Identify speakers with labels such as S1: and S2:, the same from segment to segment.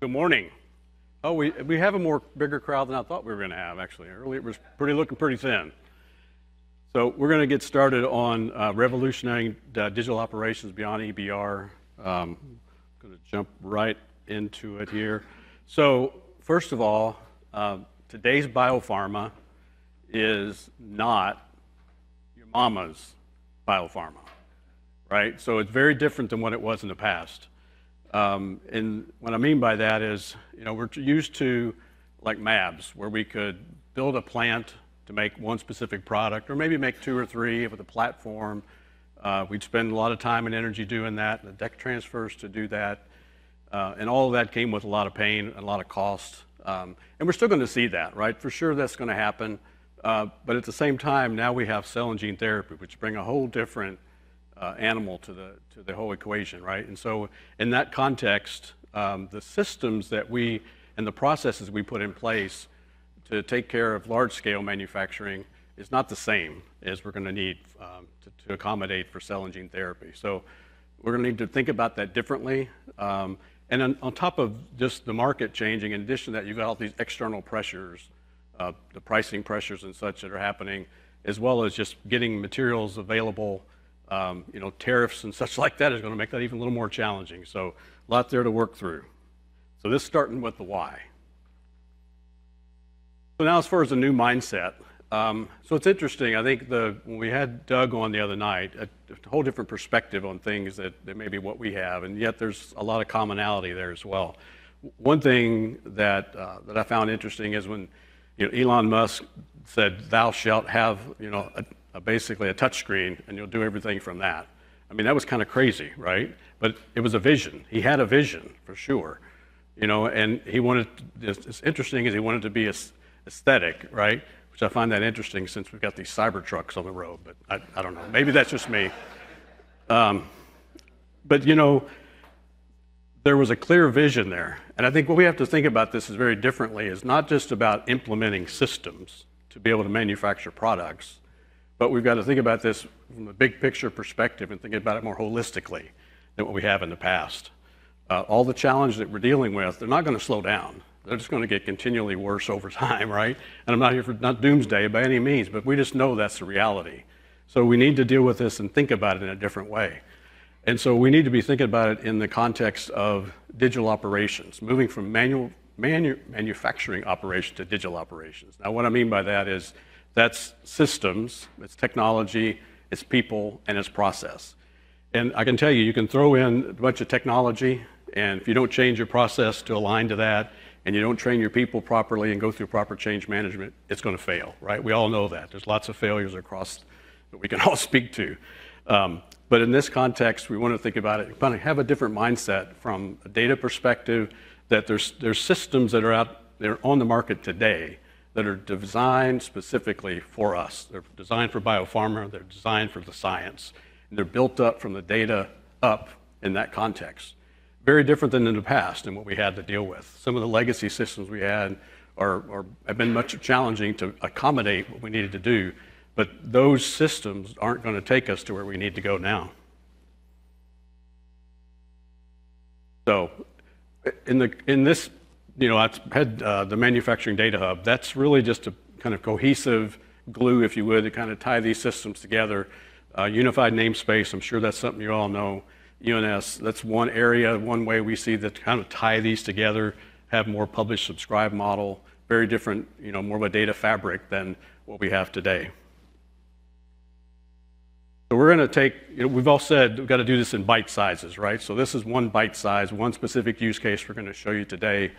S1: Good morning. Oh, we have a bigger crowd than I thought we were going to have, actually. Earlier it was looking pretty thin. So we're going to get started on revolutionizing digital operations beyond EBR. I'm going to jump right into it here. So first of all, today's biopharma is not your mama's biopharma, right? So it's very different than what it was in the past. And what I mean by that is, we're used to like MABs, where we could build a plant to make one specific product, or maybe make two or three with a platform. We'd spend a lot of time and energy doing that, and the tech transfers to do that. And all of that came with a lot of pain and a lot of cost. And we're still going to see that, right? For sure that's going to happen. But at the same time, now we have cell and gene therapy, which bring a whole different animal to the whole equation, right? And so in that context, the systems that and the processes we put in place to take care of large-scale manufacturing is not the same as we're going to need to accommodate for cell and gene therapy. So we're going to need to think about that differently. And on top of just the market changing, in addition to that, you've got all these external pressures, the pricing pressures and such that are happening, as well as just getting materials available. Tariffs and such like that is going to make that even a little more challenging. So a lot there to work through. So this starting with the why. So now as far as the new mindset, so it's interesting. I think when we had Doug on the other night, a whole different perspective on things that maybe what we have, and yet there's a lot of commonality there as well. One thing that I found interesting is when Elon Musk said, "Thou shalt have basically a touch screen, and you'll do everything from that." I mean, that was kind of crazy, right? But it was a vision. He had a vision for sure, and he wanted. It's interesting is he wanted to be aesthetic, right? Which I find that interesting since we've got these cyber trucks on the road. But I don't know. Maybe that's just me. But there was a clear vision there, and I think what we have to think about this is very differently. Is not just about implementing systems to be able to manufacture products. But we've got to think about this from a big picture perspective and think about it more holistically than what we have in the past. All the challenges that we're dealing with, they're not going to slow down. They're just going to get continually worse over time, right? And I'm not here for not doomsday by any means, but we just know that's the reality. So we need to deal with this and think about it in a different way. And so we need to be thinking about it in the context of digital operations, moving from manufacturing operations to digital operations. Now, what I mean by that is that's systems, it's technology, it's people, and it's process. And I can tell you can throw in a bunch of technology, and if you don't change your process to align to that, and you don't train your people properly and go through proper change management, it's going to fail, right? We all know that. There's lots of failures across that we can all speak to. But in this context, we want to think about it, kind of have a different mindset from a data perspective, that there's systems that are out there on the market today that are designed specifically for us. They're designed for biopharma, they're designed for the science, and they're built up from the data up in that context. Very different than in the past and what we had to deal with. Some of the legacy systems we had have been much challenging to accommodate what we needed to do, but those systems aren't going to take us to where we need to go now. So in this, I've had the Manufacturing Data Hub. That's really just a kind of cohesive glue, if you would, to kind of tie these systems together. Unified namespace, I'm sure that's something you all know. UNS, that's one area, one way we see that to kind of tie these together, have more publish subscribe model, very different, more of a data fabric than what we have today. So we're going to take, we've all said we've got to do this in bite sizes, right? So this is one bite size, one specific use case we're going to show you today.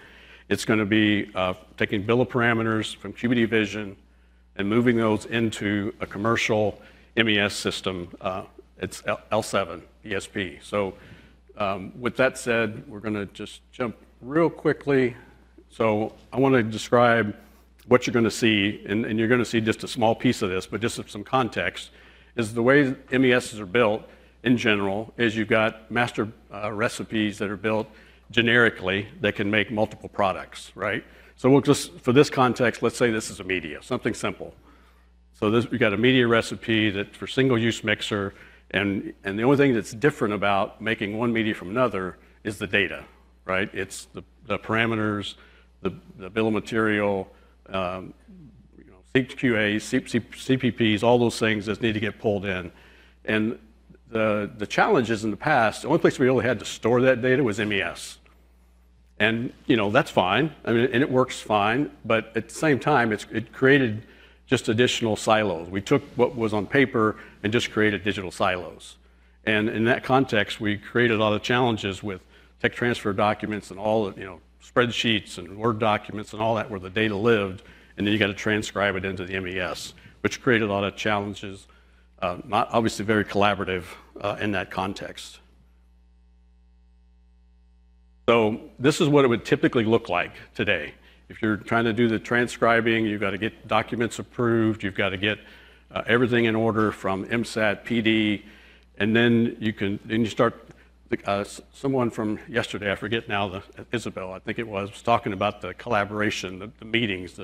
S1: It's going to be taking bill of parameters from QbDVision and moving those into a commercial MES system. It's L7 ESP. So with that said, we're going to just jump real quickly. So I want to describe what you're going to see, and you're going to see just a small piece of this, but just some context, is the way MESs are built in general is you've got master recipes that are built generically that can make multiple products, right? So we'll just, for this context, let's say this is a media, something simple. So we've got a media recipe that's for single-use mixer, and the only thing that's different about making one media from another is the data, right? It's the the parameters, the bill of material, CQAs, CPPs, all those things that need to get pulled in. And the challenges in the past, the only place we really had to store that data was MES. And that's fine, I mean, and it works fine, but at the same time, it created just additional silos. We took what was on paper and just created digital silos. And in that context, we created a lot of challenges with tech transfer documents and all the, spreadsheets and Word documents and all that where the data lived, and then you got to transcribe it into the MES, which created a lot of challenges, not obviously very collaborative in that context. So this is what it would typically look like today. If you're trying to do the transcribing, you've got to get documents approved, you've got to get everything in order from MSAT, PD, and then you start. Someone from yesterday, I forget now, Isabel, I think it was talking about the collaboration, the meetings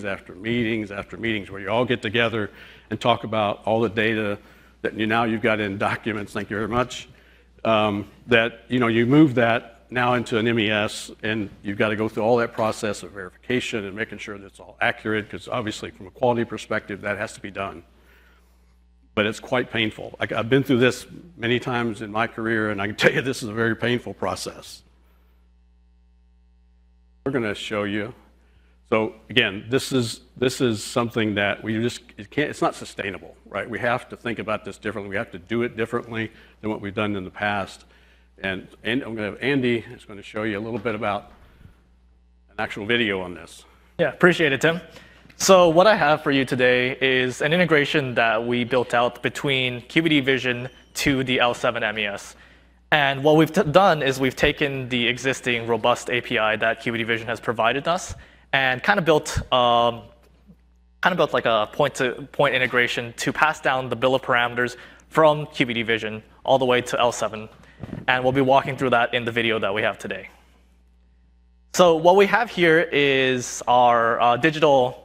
S1: after meetings after meetings, where you all get together and talk about all the data that now you've got in documents. Thank you very much. That you move that now into an MES, and you've got to go through all that process of verification and making sure that it's all accurate, because obviously from a quality perspective, that has to be done. But it's quite painful. I've been through this many times in my career, and I can tell you this is a very painful process. We're going to show you. So again, this is something that it's not sustainable, right? We have to think about this differently. We have to do it differently than what we've done in the past. And I'm going to have Andy is going to show you a little bit about an actual video on this.
S2: Yeah, appreciate it, Tim. So what I have for you today is an integration that we built out between QbDVision to the L7 MES. And what we've done is we've taken the existing robust API that QbDVision has provided us and kind of built like a point-to-point integration to pass down the bill of parameters from QbDVision all the way to L7. And we'll be walking through that in the video that we have today. So what we have here is our digital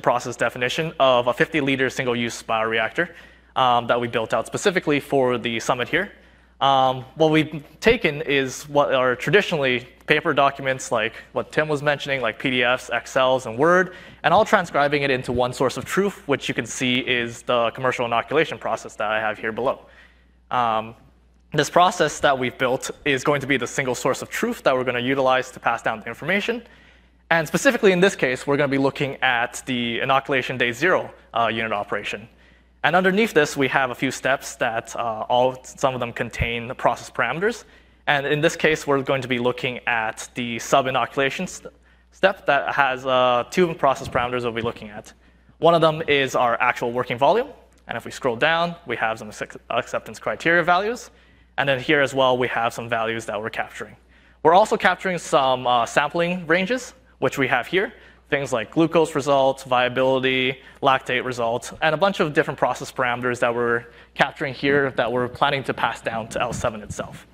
S2: process definition of a 50-liter single-use bioreactor that we built out specifically for the summit here. What we've taken is what are traditionally paper documents, like what Tim was mentioning, like PDFs, Excels, and Word, and all transcribing it into one source of truth, which you can see is the commercial inoculation process that I have here below. This process that we've built is going to be the single source of truth that we're going to utilize to pass down the information. And specifically in this case, we're going to be looking at the inoculation day 0 unit operation. And underneath this, we have a few steps that some of them contain the process parameters. And in this case, we're going to be looking at the sub-inoculation step that has 2 process parameters we'll be looking at. One of them is our actual working volume. And if we scroll down, we have some acceptance criteria values. And then here as well, we have some values that we're capturing. We're also capturing some sampling ranges, which we have here. Things like glucose results, viability, lactate results, and a bunch of different process parameters that we're capturing here that we're planning to pass down to L7 itself.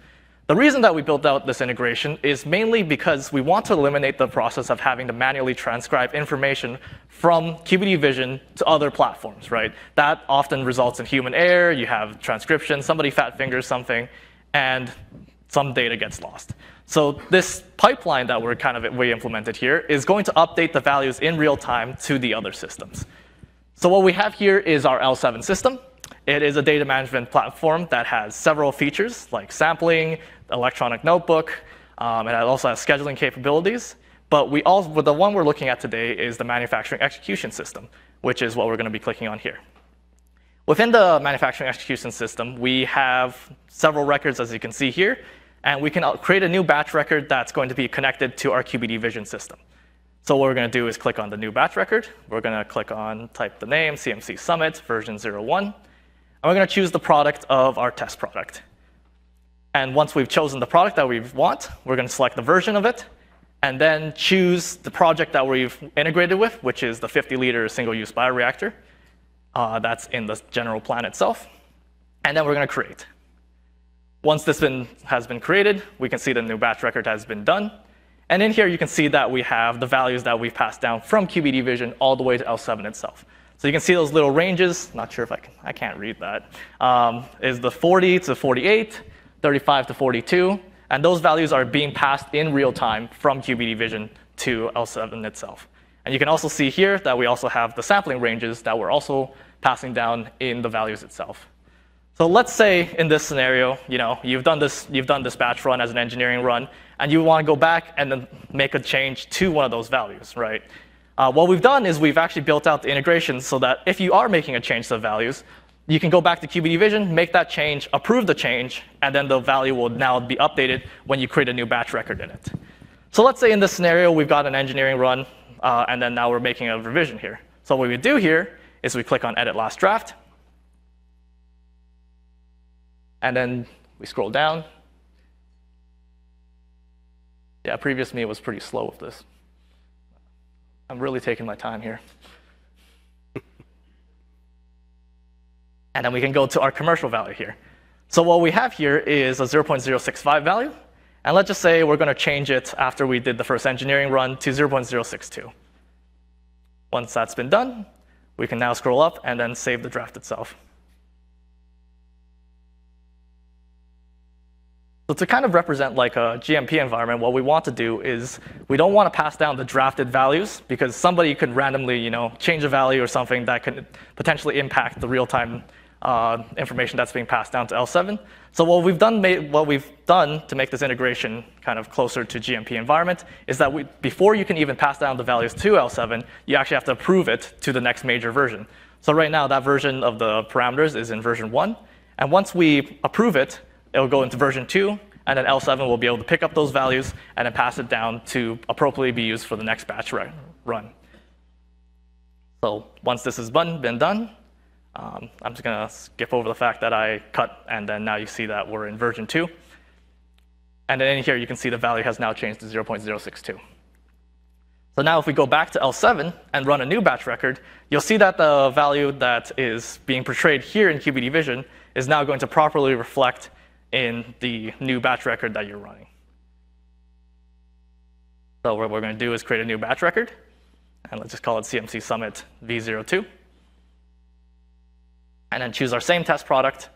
S2: The reason that we built out this integration is mainly because we want to eliminate the process of having to manually transcribe information from QbDVision to other platforms, right? That often results in human error. You have transcription, somebody fat fingers something, and some data gets lost. So this pipeline that we implemented here is going to update the values in real time to the other systems. So what we have here is our L7 system. It is a data management platform that has several features like sampling, electronic notebook. It also has scheduling capabilities. But the one we're looking at today is the manufacturing execution system, which is what we're going to be clicking on here. Within the manufacturing execution system, we have several records, as you can see here. And we can create a new batch record that's going to be connected to our QbDVision system. So what we're going to do is click on the new batch record. We're going to type the name, CMC Summit, version 01. And we're going to choose the product of our test product. And once we've chosen the product that we want, we're going to select the version of it, and then choose the project that we've integrated with, which is the 50-liter single-use bioreactor. That's in the general plan itself. And then we're going to create. Once this has been created, we can see the new batch record has been done. And in here, you can see that we have the values that we've passed down from QbDVision all the way to L7 itself. So you can see those little ranges. Not sure if I can't read that. Is the 40 to 48, 35 to 42, And those values are being passed in real time from QbDVision to L7 itself. And you can also see here that we also have the sampling ranges that we're also passing down in the values itself. So let's say in this scenario, you've done this batch run as an engineering run, and you want to go back and then make a change to one of those values, right? What we've done is we've actually built out the integration so that if you are making a change to the values, you can go back to QbDVision, make that change, approve the change, and then the value will now be updated when you create a new batch record in it. So let's say in this scenario, we've got an engineering run, and then now we're making a revision here. So what we do here is we click on Edit Last Draft, and then we scroll down. Yeah, previous me was pretty slow with this. I'm really taking my time here. And then we can go to our commercial value here. So what we have here is a 0.065 value. And let's just say we're going to change it after we did the first engineering run to 0.062. Once that's been done, we can now scroll up and then save the draft itself. So to kind of represent like a GMP environment, what we want to do is we don't want to pass down the drafted values because somebody could randomly, change a value or something that could potentially impact the real-time information that's being passed down to L7. So what we've done to make this integration kind of closer to GMP environment is that before you can even pass down the values to L7, you actually have to approve it to the next major version. So right now, that version of the parameters is in version 1. And once we approve it, it'll go into version 2, and then L7 will be able to pick up those values and then pass it down to appropriately be used for the next batch run. So once this has been done, I'm just going to skip over the fact that I cut, and then now you see that we're in version 2. And then in here, you can see the value has now changed to 0.062. So now if we go back to L7 and run a new batch record, you'll see that the value that is being portrayed here in QbDVision is now going to properly reflect in the new batch record that you're running. So what we're going to do is create a new batch record, and let's just call it CMC Summit V02. And then choose our same test product,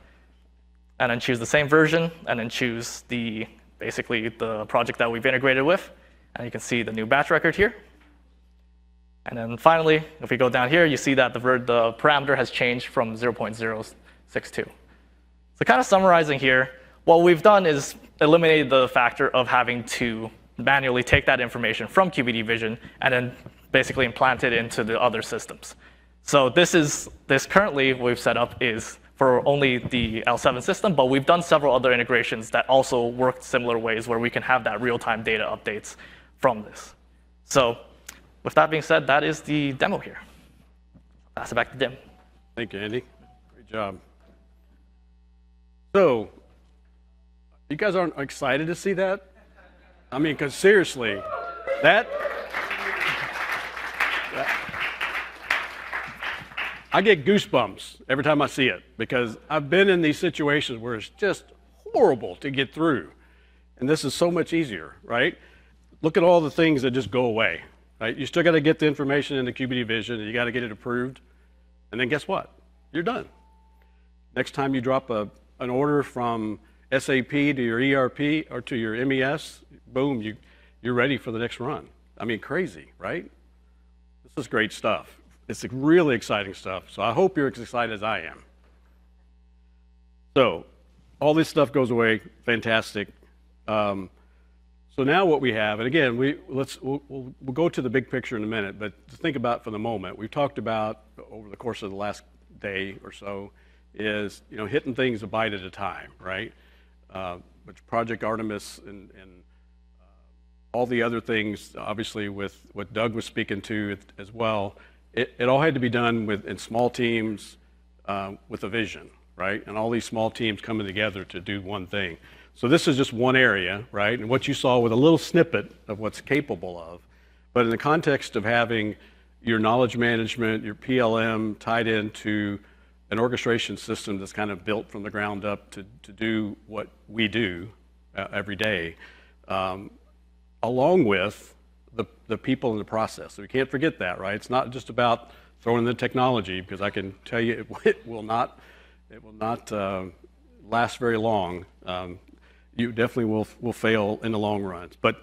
S2: and then choose the same version, and then choose basically the project that we've integrated with. And you can see the new batch record here. And then finally, if we go down here, you see that the parameter has changed from 0.062. So kind of summarizing here, what we've done is eliminated the factor of having to manually take that information from QbDVision and then basically implant it into the other systems. So this currently we've set up is for only the L7 system, but we've done several other integrations that also work similar ways where we can have that real-time data updates from this. So with that being said, that is the demo here. Pass it back to Dim.
S1: Thank you, Andy. Great job. So, you guys aren't excited to see that? I mean, because seriously, I get goosebumps every time I see it because I've been in these situations where it's just horrible to get through. And this is so much easier, right? Look at all the things that just go away, right? You still got to get the information into QbDVision, and you got to get it approved. And then guess what? You're done. Next time you drop an order from SAP to your ERP or to your MES, boom, you're ready for the next run. I mean, crazy, right? This is great stuff. It's really exciting stuff. So I hope you're as excited as I am. So all this stuff goes away. Fantastic. So now what we have, and again, we'll go to the big picture in a minute, but to think about for the moment, we've talked about over the course of the last day or so is hitting things a bite at a time, right? Which Project Artemis and all the other things, obviously with what Doug was speaking to as well, it all had to be done in small teams with a vision, right? And all these small teams coming together to do one thing. So this is just one area, right? And what you saw with a little snippet of what's capable of. But in the context of having your knowledge management, your PLM tied into an orchestration system that's kind of built from the ground up to do what we do every day, along with the people in the process. So we can't forget that, right? It's not just about throwing in the technology, because I can tell you it will not last very long. you definitely will fail in the long run. But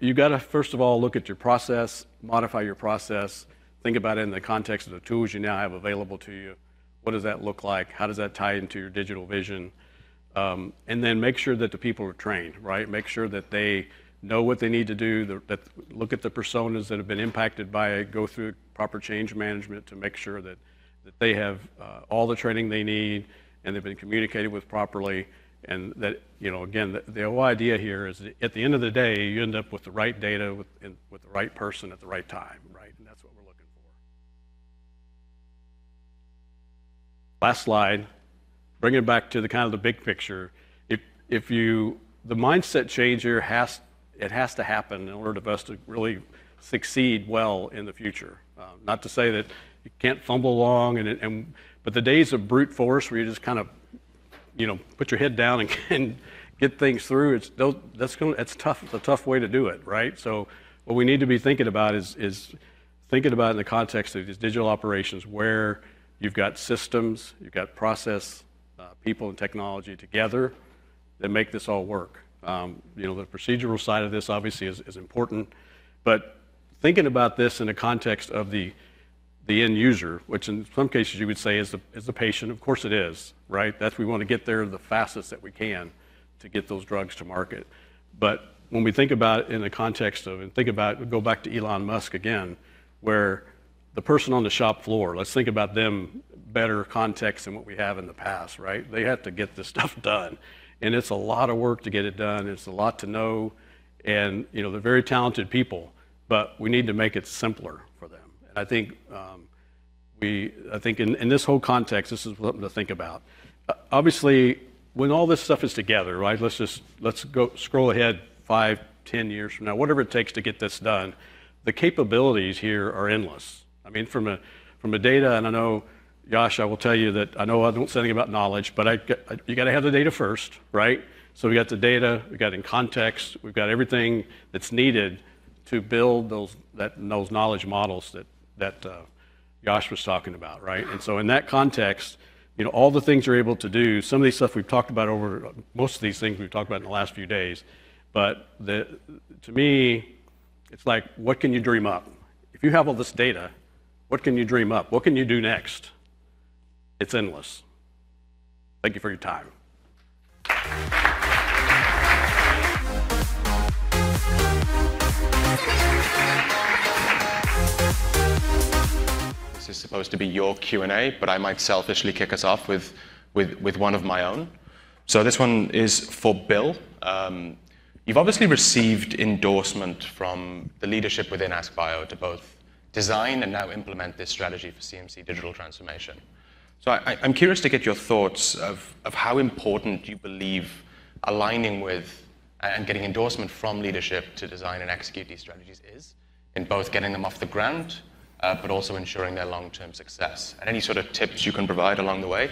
S1: you got to, first of all, look at your process, modify your process, think about it in the context of the tools you now have available to you. What does that look like? How does that tie into your digital vision? And then make sure that the people are trained, right? Make sure that they know what they need to do, that look at the personas that have been impacted by it, go through proper change management to make sure that they have all the training they need and they've been communicated with properly. And that, again, the whole idea here is that at the end of the day, you end up with the right data with the right person at the right time, right? And that's what we're looking for. Last slide, bringing it back to the kind of the big picture. The mindset change here has to happen in order for us to really succeed well in the future. Not to say that you can't fumble along, but the days of brute force where you just kind of put your head down and get things through, it's tough. It's a tough way to do it, right? So what we need to be thinking about is thinking about in the context of these digital operations where you've got systems, you've got process, people and technology together that make this all work. The procedural side of this obviously is important, but thinking about this in the context of the end user, which in some cases you would say is the patient. Of course it is, right? We want to get there the fastest that we can to get those drugs to market. But when we think about it in the context of, go back to Elon Musk again, where the person on the shop floor, let's think about them better context than what we have in the past, right? They have to get this stuff done. And it's a lot of work to get it done. It's a lot to know. And, they're very talented people, but we need to make it simpler for them. And I think in this whole context, this is something to think about. Obviously, when all this stuff is together, right? Let's go scroll ahead 5, 10 years from now, whatever it takes to get this done. The capabilities here are endless. I mean, from a data, and I know, Yash, I will tell you that I know I don't say anything about knowledge, but you got to have the data first, right? So we got the data, we got in context, we've got everything that's needed to build those knowledge models that Yash was talking about, right? And so in that context, all the things you're able to do, some of these stuff we've talked about most of these things we've talked about in the last few days, but to me, it's like, what can you dream up? If you have all this data, what can you dream up? What can you do next? It's endless. Thank you for your time.
S3: This is supposed to be your Q&A, but I might selfishly kick us off with one of my own. So this one is for Bill. You've obviously received endorsement from the leadership within AskBio to both design and now implement this strategy for CMC digital transformation. So I'm curious to get your thoughts of how important you believe aligning with and getting endorsement from leadership to design and execute these strategies is in both getting them off the ground, but also ensuring their long-term success. And any sort of tips you can provide along the way,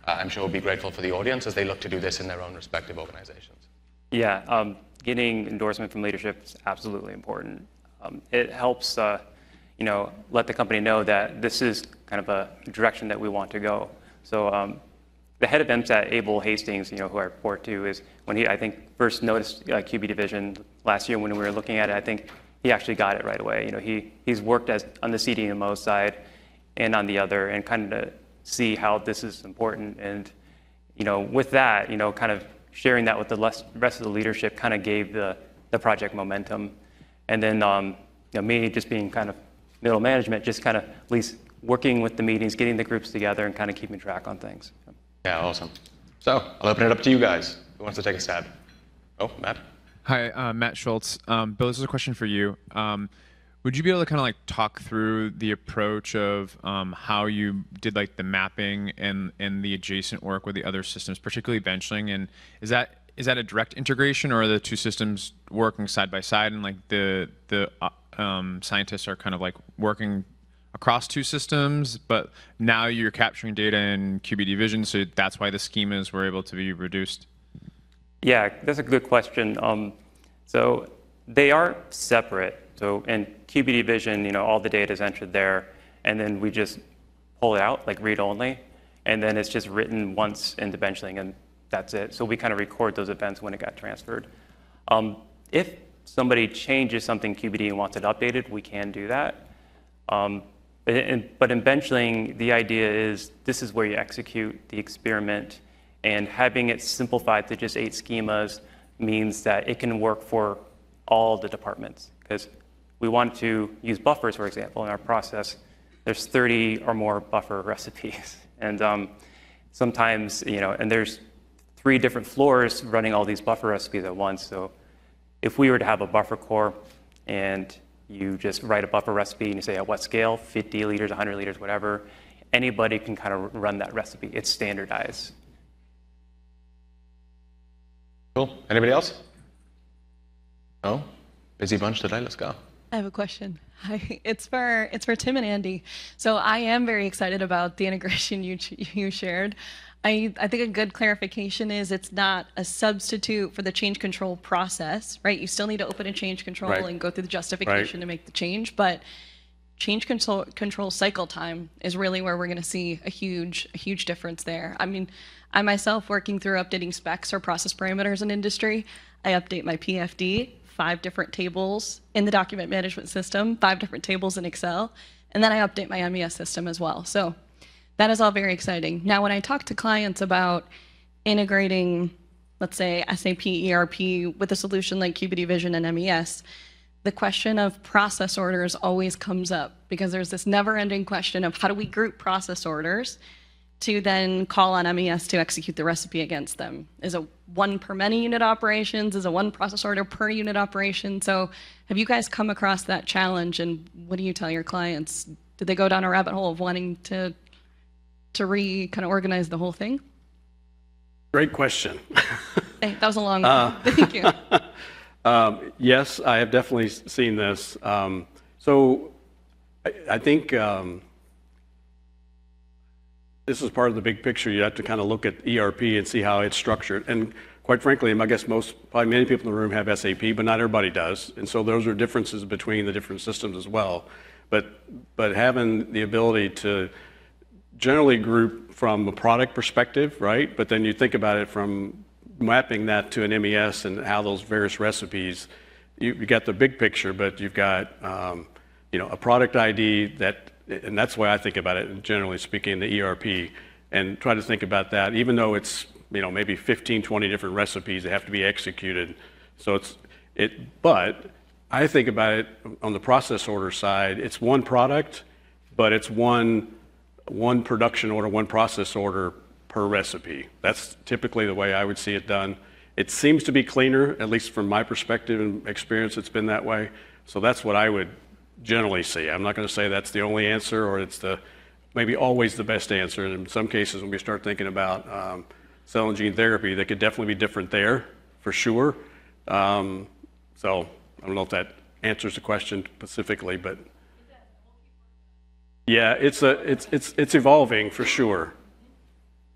S3: I'm sure we'll be grateful for the audience as they look to do this in their own respective organizations.
S4: Yeah, getting endorsement from leadership is absolutely important. It helps let the company know that this is kind of a direction that we want to go. So the head of MSAT, Abel Hastings, who I report to, is when he, I think, first noticed QbDVision last year when we were looking at it, I think he actually got it right away. He's worked on the CDMO side and on the other, and kind of see how this is important. And with that, kind of sharing that with the rest of the leadership kind of gave the project momentum. And then me just being kind of middle management, just kind of at least working with the meetings, getting the groups together, and kind of keeping track on things.
S3: Yeah, awesome. So I'll open it up to you guys. Who wants to take a stab? Oh, Matt.
S5: Hi, Matt Schultz. Bill, this is a question for you. Would you be able to kind of talk through the approach of how you did the mapping and the adjacent work with the other systems, particularly benchling? And is that a direct integration, or are the two systems working side by side, and the scientists are kind of working across two systems, but now you're capturing data in QbDVision, so that's why the schemas were able to be reduced?
S4: Yeah, that's a good question. So they are separate. So in QbDVision, all the data is entered there, and then we just pull it out, read only, and then it's just written once into benchling. And that's it. So we kind of record those events when it got transferred. If somebody changes something QBD and wants it updated, we can do that. But in benchling, the idea is this is where you execute the experiment, and having it simplified to just 8 schemas means that it can work for all the departments. Because we want to use buffers, for example, in our process. There's 30 or more buffer recipes. And sometimes, and there's 3 different floors running all these buffer recipes at once. So if we were to have a buffer core and you just write a buffer recipe and you say at what scale, 50 liters, 100 liters, whatever, anybody can kind of run that recipe. It's standardized.
S3: Cool. Anybody else? No? Busy bunch today. Let's go.
S6: I have a question. Hi, it's for Tim and Andy. So I am very excited about the integration you shared. I think a good clarification is it's not a substitute for the change control process, right? You still need to open a change control and go through the justification to make the change, but change control cycle time is really where we're going to see a huge difference there. I mean, I myself working through updating specs or process parameters in industry, I update my PFD, 5 different tables in the document management system, 5 different tables in Excel, and then I update my MES system as well. So that is all very exciting. Now, when I talk to clients about integrating, let's say, SAP ERP with a solution like QbDVision and MES, the question of process orders always comes up because there's this never-ending question of how do we group process orders to then call on MES to execute the recipe against them. Is it 1 per many unit operations? Is it 1 process order per unit operation? So have you guys come across that challenge, and what do you tell your clients? Did they go down a rabbit hole of wanting to kind of organize the whole thing?
S1: Great question.
S6: Hey, that was a long one. Thank you.
S1: Yes, I have definitely seen this. So I think this is part of the big picture. You have to kind of look at ERP and see how it's structured. And quite frankly, I guess probably many people in the room have SAP, but not everybody does. And so those are differences between the different systems as well. But having the ability to generally group from a product perspective, right? But then you think about it from mapping that to an MES and how those various recipes, you got the big picture, but you've got a product ID and that's why I think about it, generally speaking, the ERP, and try to think about that, even though it's maybe 15, 20 different recipes that have to be executed. So but I think about it on the process order side, it's one product, but it's one production order, one process order per recipe. That's typically the way I would see it done. It seems to be cleaner, at least from my perspective and experience, it's been that way. So that's what I would generally see. I'm not going to say that's the only answer or it's maybe always the best answer. In some cases, when we start thinking about cell and gene therapy, they could definitely be different there, for sure. So I don't know if that answers the question specifically, but yeah, it's evolving for sure.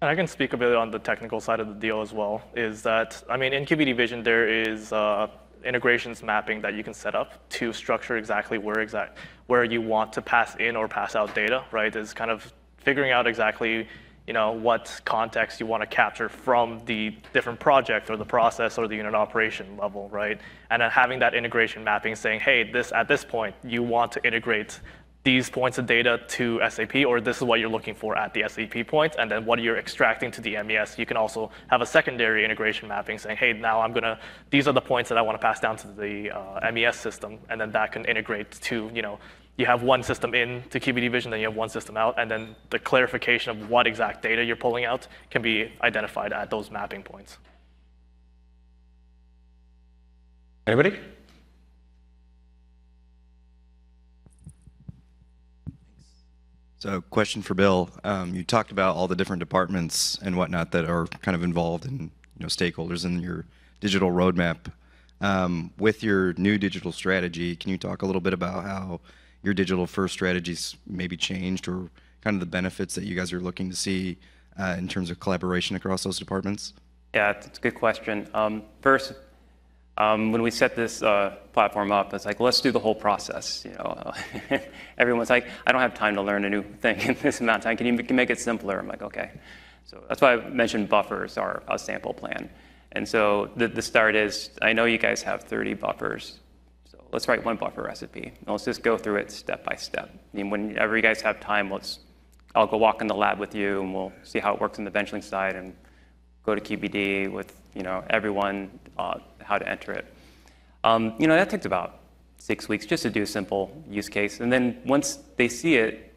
S2: And I can speak a bit on the technical side of the deal as well, is that, I mean, in QbDVision, there is integrations mapping that you can set up to structure exactly where you want to pass in or pass out data, right? Is kind of figuring out exactly, what context you want to capture from the different project or the process or the unit operation level, right? And then having that integration mapping saying, hey, at this point, you want to integrate these points of data to SAP, or this is what you're looking for at the SAP point, and then what you're extracting to the MES. You can also have a secondary integration mapping saying, hey, now these are the points that I want to pass down to the MES system, and then that can integrate to, you have one system in to QbDVision, then you have one system out, and then the clarification of what exact data you're pulling out can be identified at those mapping points.
S3: Anybody?
S7: So, question for Bill. You talked about all the different departments and whatnot that are kind of involved in, stakeholders in your digital roadmap. With your new digital strategy, can you talk a little bit about how your digital first strategies maybe changed, or kind of the benefits that you guys are looking to see in terms of collaboration across those departments?
S4: Yeah, it's a good question. First, when we set this platform up, it's like, let's do the whole process. Everyone's like, I don't have time to learn a new thing in this amount of time. Can you make it simpler? I'm like, okay. So that's why I mentioned buffers are a sample plan. And so the start is, I know you guys have 30 buffers, so let's write one buffer recipe. And let's just go through it step by step. I mean, whenever you guys have time, I'll go walk in the lab with you, and we'll see how it works on the benchling side, and go to QbD with everyone, how to enter it. That takes about 6 weeks just to do a simple use case. And then once they see it,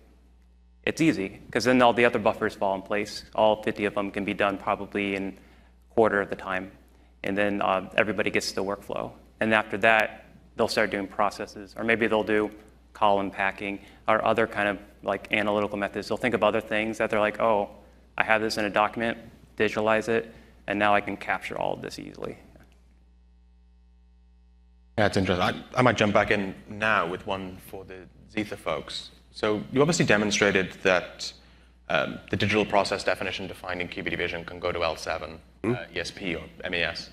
S4: it's easy, because then all the other buffers fall in place. All 50 of them can be done probably in a quarter of the time. And then everybody gets the workflow. And after that, they'll start doing processes, or maybe they'll do column packing or other kind of like analytical methods. They'll think of other things that they're like, oh, I have this in a document, digitalize it, and now I can capture all of this easily.
S3: Yeah, it's interesting. I might jump back in now with one for the ZAETHER folks. So you obviously demonstrated that the digital process definition defined in QbDVision can go to L7, ESP, or MES.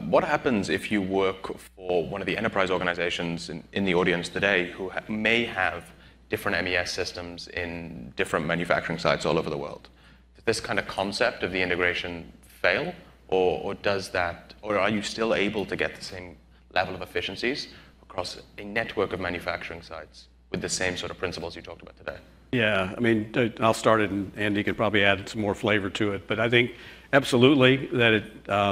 S3: What happens if you work for one of the enterprise organizations in the audience today who may have different MES systems in different manufacturing sites all over the world? Does this kind of concept of the integration fail, or are you still able to get the same level of efficiencies across a network of manufacturing sites with the same sort of principles you talked about today?
S1: Yeah, I mean, I'll start it, and Andy can probably add some more flavor to it. But I think absolutely that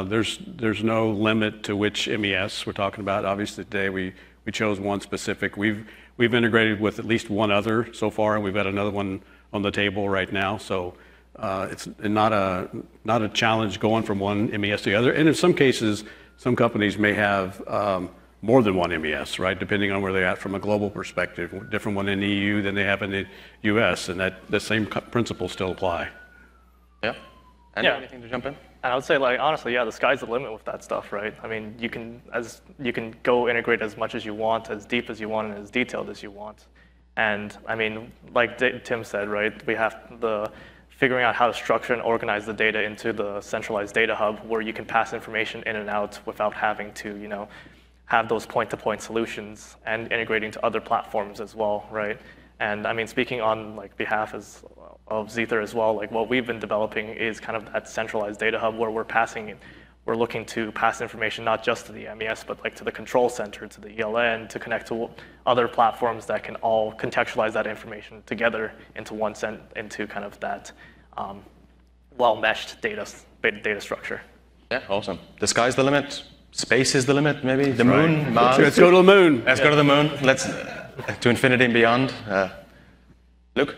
S1: there's no limit to which MES we're talking about. Obviously, today we chose one specific. We've integrated with at least one other so far, and we've got another one on the table right now. So it's not a challenge going from one MES to the other. And in some cases, some companies may have more than one MES, right? Depending on where they're at from a global perspective. Different one in the EU than they have in the US, and that the same principles still apply.
S3: Yeah. And anything to jump in?
S2: And I would say, like, honestly, yeah, the sky's the limit with that stuff, right? I mean, you can go integrate as much as you want, as deep as you want, and as detailed as you want. And I mean, like Tim said, right? We have figuring out how to structure and organize the data into the centralized data hub where you can pass information in and out without having to, have those point-to-point solutions and integrating to other platforms as well, right? And I mean, speaking on behalf of ZAETHER as well, like what we've been developing is kind of that centralized data hub where we're looking to pass information not just to the MES, but like to the control center, to the ELN, to connect to other platforms that can all contextualize that information together into kind of that well-meshed data structure.
S3: Yeah, awesome. The sky's the limit. Space is the limit, maybe. The moon, Mars.
S1: Let's go to the moon.
S3: Let's go to the moon. Let's to infinity and beyond. Luke?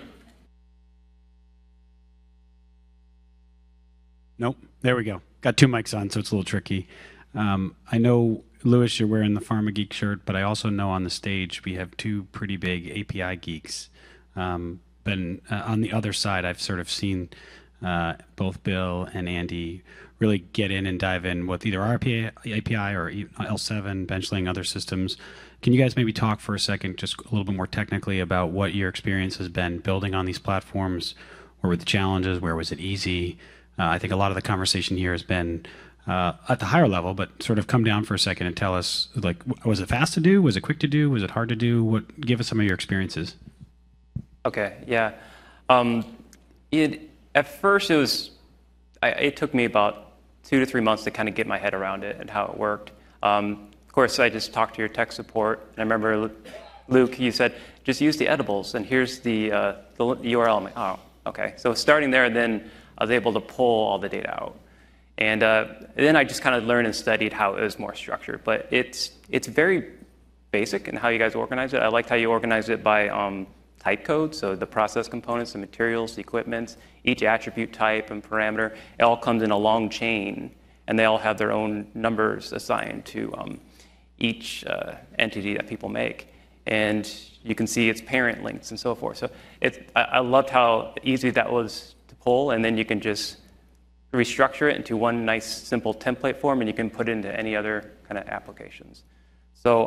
S8: Nope. There we go. Got two mics on, so it's a little tricky. I know, Louis, you're wearing the Pharma Geek shirt, but I also know on the stage we have two pretty big API geeks. But on the other side, I've sort of seen both Bill and Andy really get in and dive in with either API or L7, Benchling, other systems. Can you guys maybe talk for a second, just a little bit more technically, about what your experience has been building on these platforms? Where were the challenges? Where was it easy? I think a lot of the conversation here has been at the higher level, but sort of come down for a second and tell us, like, was it fast to do? Was it quick to do? Was it hard to do? Give us some of your experiences.
S4: Okay, yeah. At first, it took me about 2 to 3 months to kind of get my head around it and how it worked. Of course, I just talked to your tech support. And I remember, Luke, you said, just use the edibles, and here's the URL. I'm like, oh, okay. So starting there, then I was able to pull all the data out. And then I just kind of learned and studied how it was more structured. But it's very basic in how you guys organize it. I liked how you organize it by type code, so the process components, the materials, the equipment, each attribute type and parameter, it all comes in a long chain, and they all have their own numbers assigned to each entity that people make. And you can see its parent links and so forth. So I loved how easy that was to pull, and then you can just restructure it into one nice, simple template form, and you can put it into any other kind of applications. So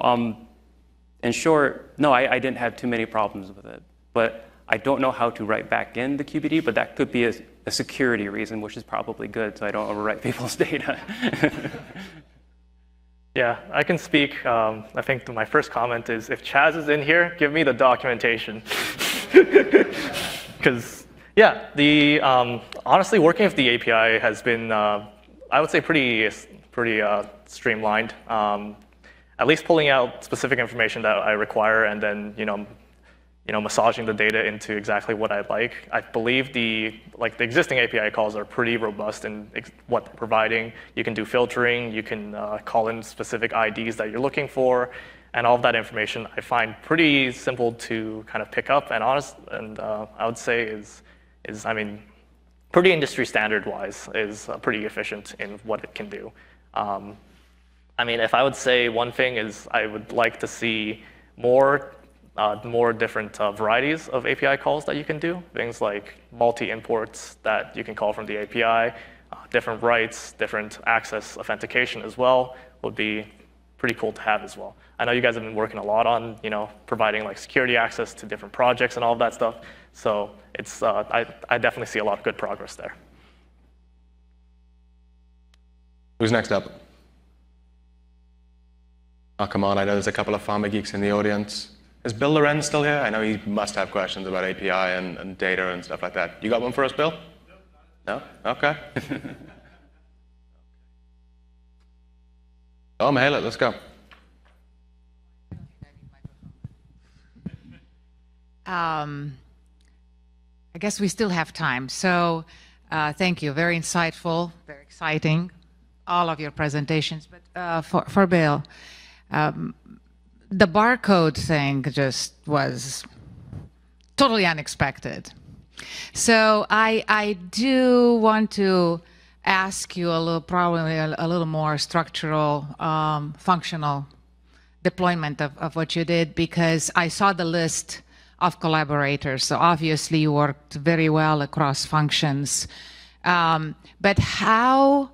S4: in short, no, I didn't have too many problems with it, but I don't know how to write back in the QbD, but that could be a security reason, which is probably good, so I don't overwrite people's data.
S2: Yeah, I can speak. I think my first comment is, if Chaz is in here, give me the documentation. Because Yeah, honestly, working with the API has been, I would say, pretty streamlined. At least pulling out specific information that I require, and then massaging the data into exactly what I'd like. I believe the existing API calls are pretty robust in what they're providing. You can do filtering, you can call in specific IDs that you're looking for, and all of that information I find pretty simple to kind of pick up, and I would say is pretty industry standard wise, is pretty efficient in what it can do. If I would say one thing is I would like to see more different varieties of API calls that you can do. Things like multi-imports that you can call from the API, different rights, different access authentication as well would be pretty cool to have as well. I know you guys have been working a lot on providing like security access to different projects and all of that stuff. So it's I definitely see a lot of good progress there.
S3: Who's next up? Oh, come on, I know there's a couple of pharma geeks in the audience. Is Bill Lorenz still here? I know he must have questions about API and data and stuff like that. You got one for us, Bill? No? Okay. Oh, Mahela, let's go.
S9: I guess we still have time. So thank you. Very insightful, very exciting, all of your presentations. But for Bill, the barcode thing just was totally unexpected. So I do want to ask you probably a little more structural, functional deployment of what you did, because I saw the list of collaborators. So obviously you worked very well across functions. But how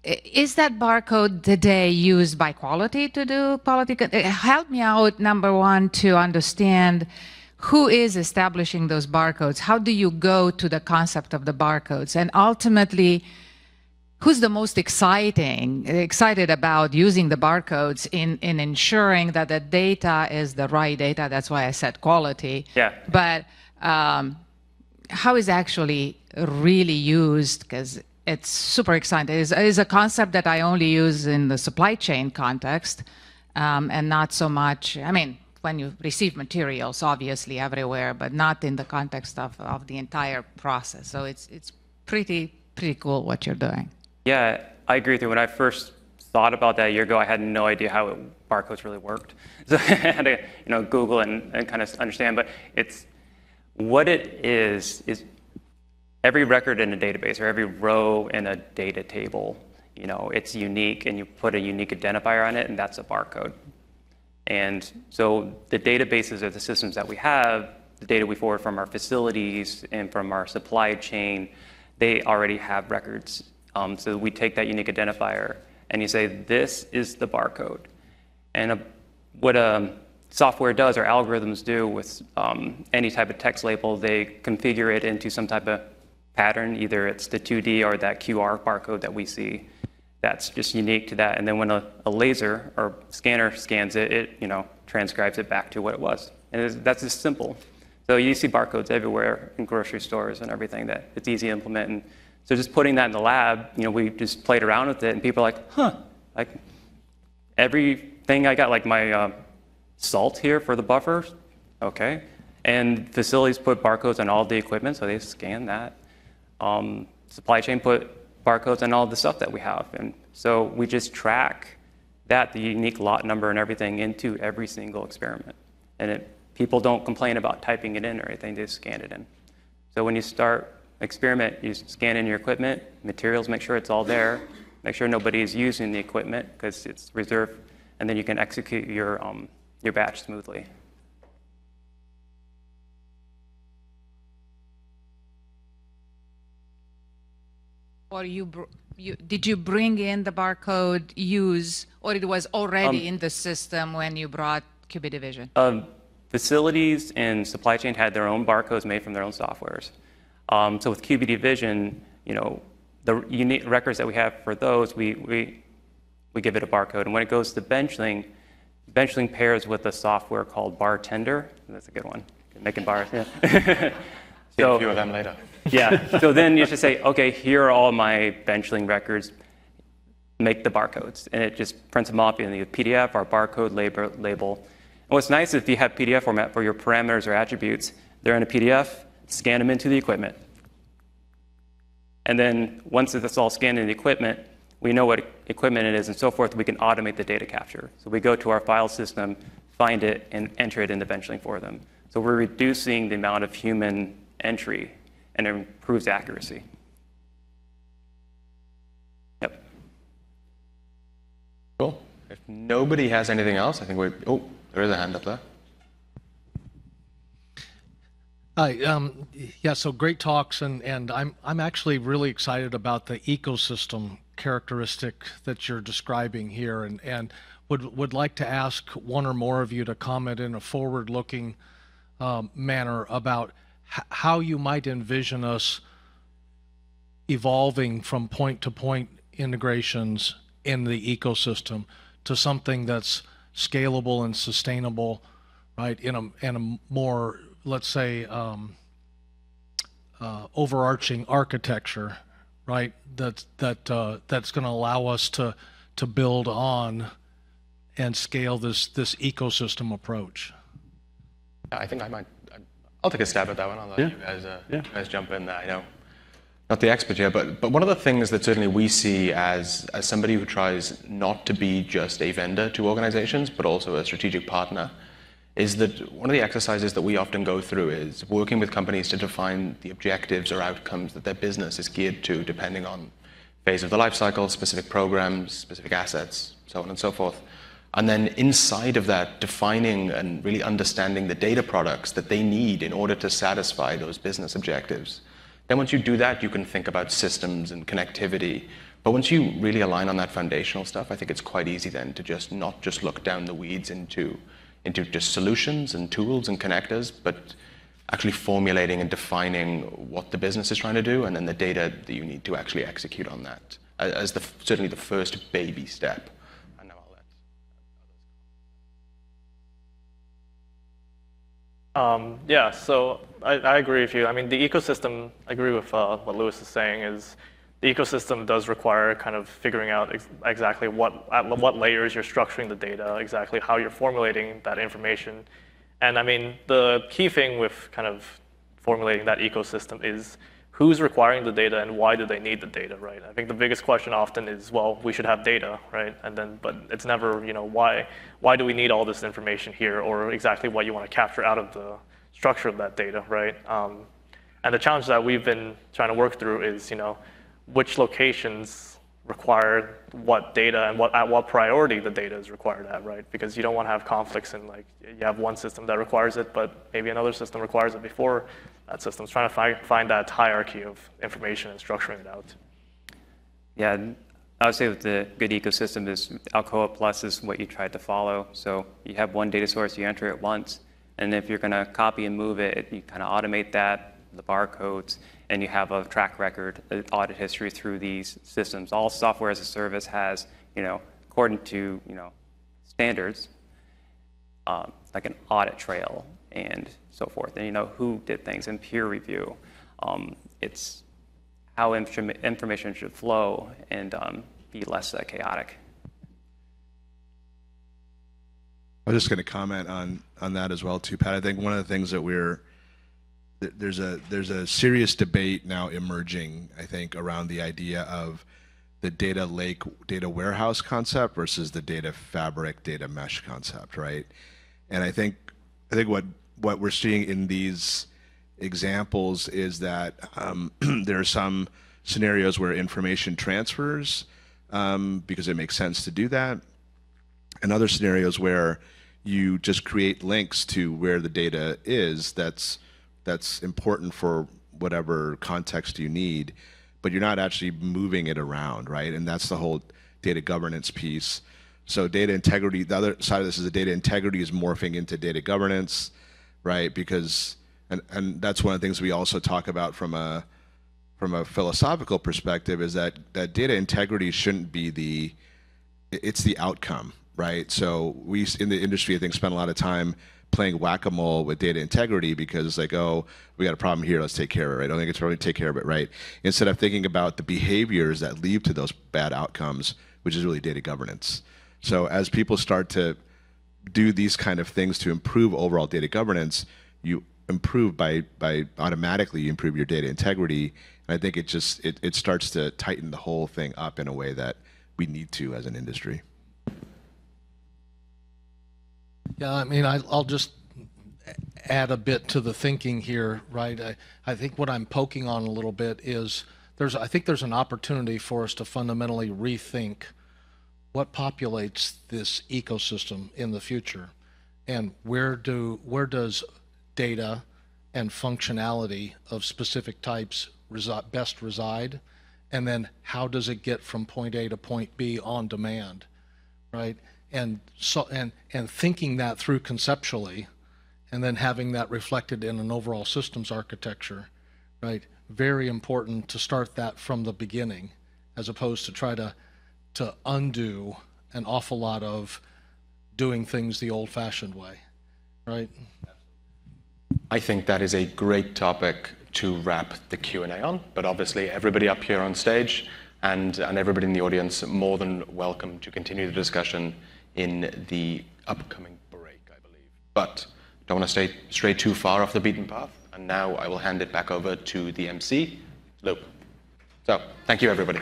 S9: is that barcode today used by quality to do quality? Help me out, number one, to understand who is establishing those barcodes. How do you go to the concept of the barcodes? And ultimately, who's the most excited about using the barcodes in ensuring that the data is the right data? That's why I said quality.
S4: Yeah.
S9: But how is actually really used? Because it's super exciting. It is a concept that I only use in the supply chain context, and not so much, when you receive materials, obviously everywhere, but not in the context of the entire process. So it's pretty cool what you're doing.
S4: Yeah, I agree with you. When I first thought about that a year ago, I had no idea how barcodes really worked. So I had to Google and kind of understand. But what it is every record in a database or every row in a data table, it's unique, and you put a unique identifier on it, and that's a barcode. And so the databases are the systems that we have, the data we forward from our facilities and from our supply chain, they already have records. So we take that unique identifier and you say, this is the barcode. And what software does, or algorithms do with any type of text label, they configure it into some type of pattern. Either it's the 2D or that QR barcode that we see. That's just unique to that. And then when a laser or scanner scans it, it transcribes it back to what it was. And that's just simple. So you see barcodes everywhere in grocery stores and everything that it's easy to implement. And so just putting that in the lab, we just played around with it, and people are like, huh, like everything I got, like my salt here for the buffers, okay. And facilities put barcodes on all the equipment, so they scan that. Supply chain put barcodes on all the stuff that we have. And so we just track that, the unique lot number and everything, into every single experiment. And people don't complain about typing it in or anything, they just scan it in. So when you start experiment, you scan in your equipment, materials, make sure it's all there, make sure nobody is using the equipment because it's reserved, and then you can execute your batch smoothly.
S9: Or did you bring in the barcode use, or it was already in the system when you brought QbDVision?
S4: Facilities and supply chain had their own barcodes made from their own softwares. So with QbDVision, the unique records that we have for those, we give it a barcode. And when it goes to benchling pairs with a software called Bartender. That's a good one. Making bars, yeah.
S3: See a few of them later.
S4: Yeah, so then you should say, okay, here are all my Benchling records, make the barcodes. And it just prints them off in the PDF or barcode label. And what's nice is if you have PDF format for your parameters or attributes, they're in a PDF, scan them into the equipment. And then once it's all scanned in the equipment, we know what equipment it is and so forth, we can automate the data capture. So we go to our file system, find it, and enter it in the Benchling for them. So we're reducing the amount of human entry, and it improves accuracy. Yep.
S3: Cool. If nobody has anything else, I think we're, oh, there is a hand up there.
S10: Hi. Yeah, so great talks, and I'm actually really excited about the ecosystem characteristic that you're describing here, and would like to ask one or more of you to comment in a forward-looking manner about how you might envision us evolving from point-to-point integrations in the ecosystem to something that's scalable and sustainable, right? In a more, let's say, overarching architecture, right? That's going to allow us to build on and scale this ecosystem approach.
S3: I think I'll take a stab at that one. I'll let you guys jump in there. I know, not the expert here, but one of the things that certainly we see as somebody who tries not to be just a vendor to organizations, but also a strategic partner, is that one of the exercises that we often go through is working with companies to define the objectives or outcomes that their business is geared to, depending on phase of the life cycle, specific programs, specific assets, so on and so forth. And then inside of that, defining and really understanding the data products that they need in order to satisfy those business objectives. Then once you do that, you can think about systems and connectivity. But once you really align on that foundational stuff, I think it's quite easy then to just not just look down the weeds into just solutions and tools and connectors, but actually formulating and defining what the business is trying to do, and then the data that you need to actually execute on that as certainly the first baby step. And now I'll let
S2: Yeah, so I agree with you. I mean, the ecosystem, I agree with what Lewis is saying, is the ecosystem does require kind of figuring out exactly at what layers you're structuring the data, exactly how you're formulating that information. And I mean, the key thing with kind of formulating that ecosystem is who's requiring the data and why do they need the data, right? I think the biggest question often is, well, we should have data, right? And then, but it's never, you know, why do we need all this information here, or exactly what you want to capture out of the structure of that data, right? And the challenge that we've been trying to work through is, you know, which locations require what data and at what priority the data is required at, right? Because you don't want to have conflicts in, like, you have one system that requires it, but maybe another system requires it before that system. It's trying to find that hierarchy of information and structuring it out.
S4: Yeah, I would say that the good ecosystem is Alcoa Plus is what you tried to follow. So you have one data source, you enter it once, and if you're going to copy and move it, you kind of automate that, the barcodes, and you have a track record, an audit history through these systems. All software as a service has, you know, according to, you know, standards, like an audit trail and so forth, and you know who did things and peer review. It's how information should flow and be less chaotic.
S11: I was just going to comment on that as well too, Pat. I think one of the things that there's a serious debate now emerging, I think, around the idea of the data lake, data warehouse concept versus the data fabric, data mesh concept, right? And I think what we're seeing in these examples is that there are some scenarios where information transfers because it makes sense to do that, and other scenarios where you just create links to where the data is that's important for whatever context you need, but you're not actually moving it around, right? And that's the whole data governance piece. So data integrity, the other side of this is the data integrity is morphing into data governance, right? Because, and that's one of the things we also talk about from a philosophical perspective, is that data integrity shouldn't be it's the outcome, right? So we in the industry, I think, spend a lot of time playing whack-a-mole with data integrity because it's like, oh, we got a problem here, let's take care of it, right? I don't think it's really take care of it, right? Instead of thinking about the behaviors that lead to those bad outcomes, which is really data governance. So as people start to do these kind of things to improve overall data governance, you improve by automatically you improve your data integrity. And I think it starts to tighten the whole thing up in a way that we need to as an industry.
S10: Yeah, I mean, I'll just add a bit to the thinking here, right? I think what I'm poking on a little bit is I think there's an opportunity for us to fundamentally rethink what populates this ecosystem in the future, and where does data and functionality of specific types best reside, and then how does it get from point A to point B on demand, right? And so and thinking that through conceptually, and then having that reflected in an overall systems architecture, right? Very important to start that from the beginning, as opposed to try to undo an awful lot of doing things the old-fashioned way, right?
S3: I think that is a great topic to wrap the Q&A on, but obviously everybody up here on stage and everybody in the audience more than welcome to continue the discussion in the upcoming break, I believe. But don't want to stray too far off the beaten path, and now I will hand it back over to the MC, Luke. So, thank you everybody.